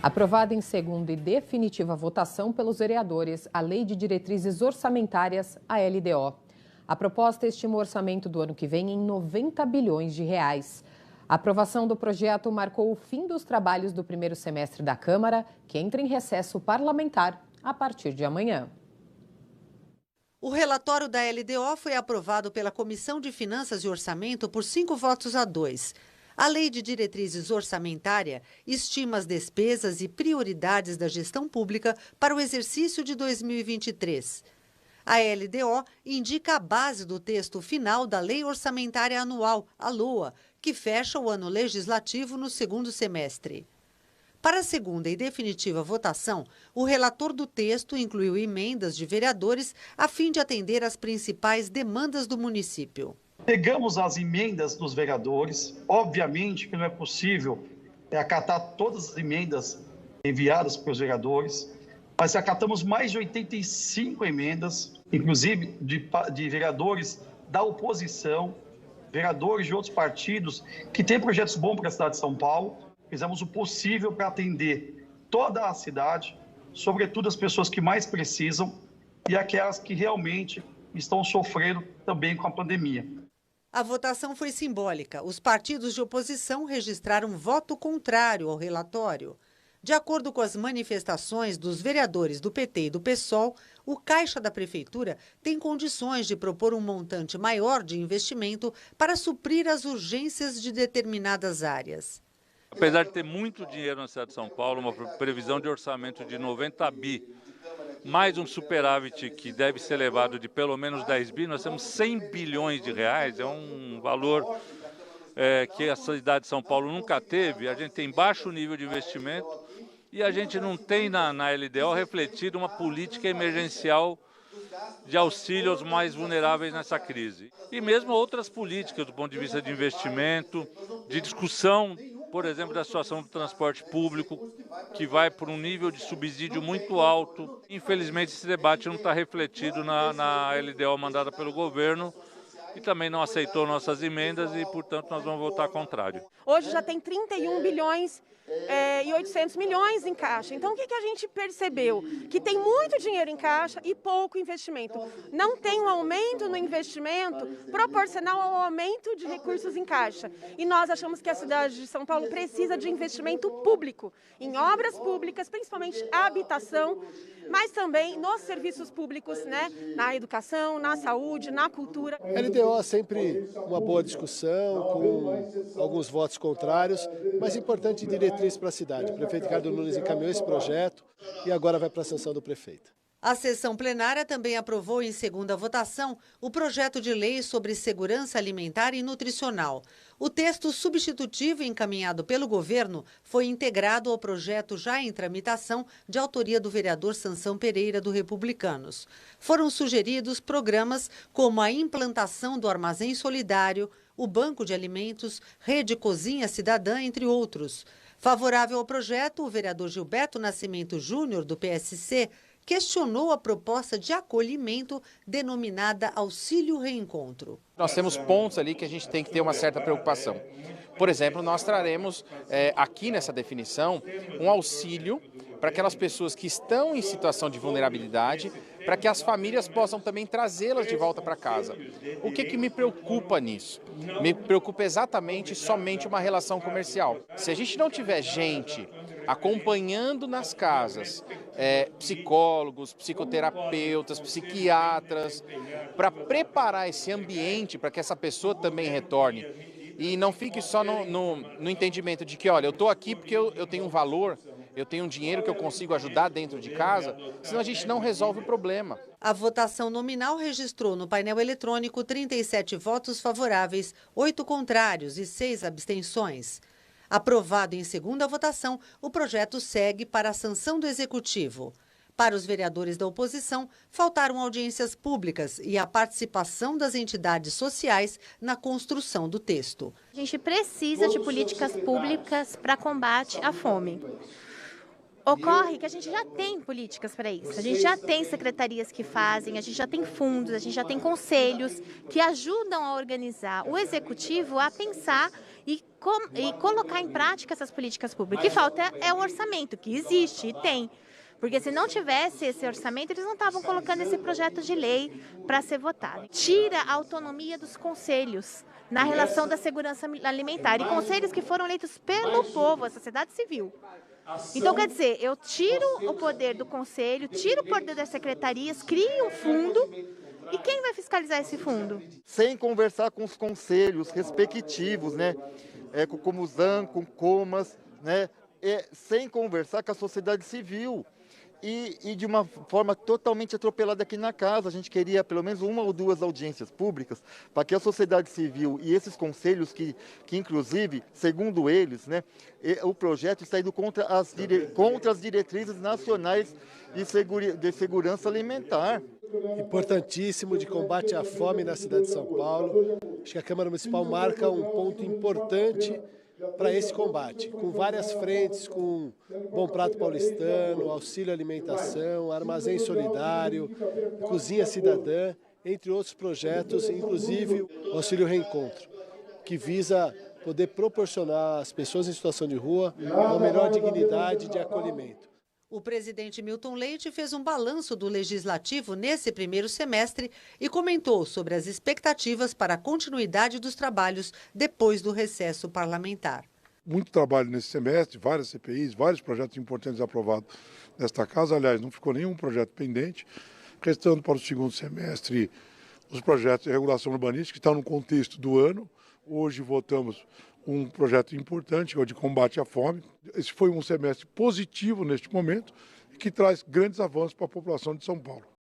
Aprovada em segunda e definitiva votação pelos vereadores, a Lei de Diretrizes Orçamentárias, a LDO. A proposta estima o orçamento do ano que vem em 90 bilhões de reais. A aprovação do projeto marcou o fim dos trabalhos do primeiro semestre da Câmara, que entra em recesso parlamentar a partir de amanhã. O relatório da LDO foi aprovado pela Comissão de Finanças e Orçamento por 5 votos a 2. A Lei de Diretrizes Orçamentária estima as despesas e prioridades da gestão pública para o exercício de 2023. A LDO indica a base do texto final da Lei Orçamentária Anual, a LOA, que fecha o ano legislativo no segundo semestre. Para a segunda e definitiva votação, o relator do texto incluiu emendas de vereadores a fim de atender às principais demandas do município. Pegamos as emendas dos vereadores, obviamente que não é possível acatar todas as emendas enviadas pelos vereadores, mas acatamos mais de 85 emendas, inclusive de vereadores da oposição, vereadores de outros partidos que têm projetos bons para a cidade de São Paulo. Fizemos o possível para atender toda a cidade, sobretudo as pessoas que mais precisam e aquelas que realmente estão sofrendo também com a pandemia. A votação foi simbólica. Os partidos de oposição registraram voto contrário ao relatório. De acordo com as manifestações dos vereadores do PT e do PSOL, o Caixa da Prefeitura tem condições de propor um montante maior de investimento para suprir as urgências de determinadas áreas. Apesar de ter muito dinheiro na cidade de São Paulo, uma previsão de orçamento de 90 bi, mais um superávit que deve ser elevado de pelo menos 10 bi, nós temos 100 bilhões de reais, é um valor que a cidade de São Paulo nunca teve. A gente tem baixo nível de investimento e a gente não tem na LDO refletido uma política emergencial de auxílio aos mais vulneráveis nessa crise. E mesmo outras políticas do ponto de vista de investimento, de discussão, por exemplo, da situação do transporte público, que vai por um nível de subsídio muito alto. Infelizmente, esse debate não está refletido na LDO mandada pelo governo e também não aceitou nossas emendas e, portanto, nós vamos votar contrário. Hoje já tem 31 bilhões e 800 milhões em caixa. Então, o que a gente percebeu? Que tem muito dinheiro em caixa e pouco investimento. Não tem um aumento no investimento proporcional ao aumento de recursos em caixa. E nós achamos que a cidade de São Paulo precisa de investimento público, em obras públicas, principalmente habitação, mas também nos serviços públicos, né? Na educação, na saúde, na cultura. LDO é sempre uma boa discussão, com alguns votos contrários, mas importante diretriz para a cidade. O prefeito Ricardo Nunes encaminhou esse projeto e agora vai para a sanção do prefeito. A sessão plenária também aprovou em segunda votação o projeto de lei sobre segurança alimentar e nutricional. O texto substitutivo encaminhado pelo governo foi integrado ao projeto já em tramitação de autoria do vereador Sansão Pereira, do Republicanos. Foram sugeridos programas como a implantação do Armazém Solidário, o Banco de Alimentos, Rede Cozinha Cidadã, entre outros. Favorável ao projeto, o vereador Gilberto Nascimento Júnior, do PSC, questionou a proposta de acolhimento denominada Auxílio Reencontro. Nós temos pontos ali que a gente tem que ter uma certa preocupação. Por exemplo, nós traremos aqui nessa definição um auxílio para aquelas pessoas que estão em situação de vulnerabilidade, para que as famílias possam também trazê-las de volta para casa. O que me preocupa nisso? Me preocupa exatamente somente uma relação comercial. Se a gente não tiver gente acompanhando nas casas, psicólogos, psicoterapeutas, psiquiatras, para preparar esse ambiente para que essa pessoa também retorne e não fique só no entendimento de que, olha, eu estou aqui porque eu tenho um valor, eu tenho um dinheiro que eu consigo ajudar dentro de casa, senão a gente não resolve o problema. A votação nominal registrou no painel eletrônico 37 votos favoráveis, 8 contrários e 6 abstenções. Aprovado em segunda votação, o projeto segue para a sanção do Executivo. Para os vereadores da oposição, faltaram audiências públicas e a participação das entidades sociais na construção do texto. A gente precisa de políticas públicas para combate à fome. Ocorre que a gente já tem políticas para isso, a gente já tem secretarias que fazem, a gente já tem fundos, a gente já tem conselhos que ajudam a organizar o executivo a pensar e colocar em prática essas políticas públicas. O que falta é o orçamento, que existe e tem. Porque se não tivesse esse orçamento, eles não estavam colocando esse projeto de lei para ser votado. Tira a autonomia dos conselhos na relação da segurança alimentar. E conselhos que foram eleitos pelo povo, a sociedade civil. Então, quer dizer, eu tiro o poder do conselho, tiro o poder das secretarias, crio um fundo. E quem vai fiscalizar esse fundo? Sem conversar com os conselhos respectivos, né? Como o ZAN, com Comas, né? Sem conversar com a sociedade civil. E de uma forma totalmente atropelada aqui na casa. A gente queria pelo menos 1 ou 2 audiências públicas para que a sociedade civil e esses conselhos que inclusive, segundo eles, né, o projeto está indo contra as diretrizes nacionais de segurança alimentar. Importantíssimo de combate à fome na cidade de São Paulo. Acho que a Câmara Municipal marca um ponto importante para esse combate, com várias frentes, com Bom Prato Paulistano, auxílio alimentação, armazém solidário, cozinha cidadã, entre outros projetos, inclusive o auxílio reencontro, que visa poder proporcionar às pessoas em situação de rua uma melhor dignidade de acolhimento. O presidente Milton Leite fez um balanço do Legislativo nesse primeiro semestre e comentou sobre as expectativas para a continuidade dos trabalhos depois do recesso parlamentar. Muito trabalho nesse semestre, várias CPIs, vários projetos importantes aprovados nesta casa. Aliás, não ficou nenhum projeto pendente. Restando para o segundo semestre, os projetos de regulação urbanística que estão no contexto do ano. Hoje votamos um projeto importante, que é o de combate à fome. Esse foi um semestre positivo neste momento e que traz grandes avanços para a população de São Paulo.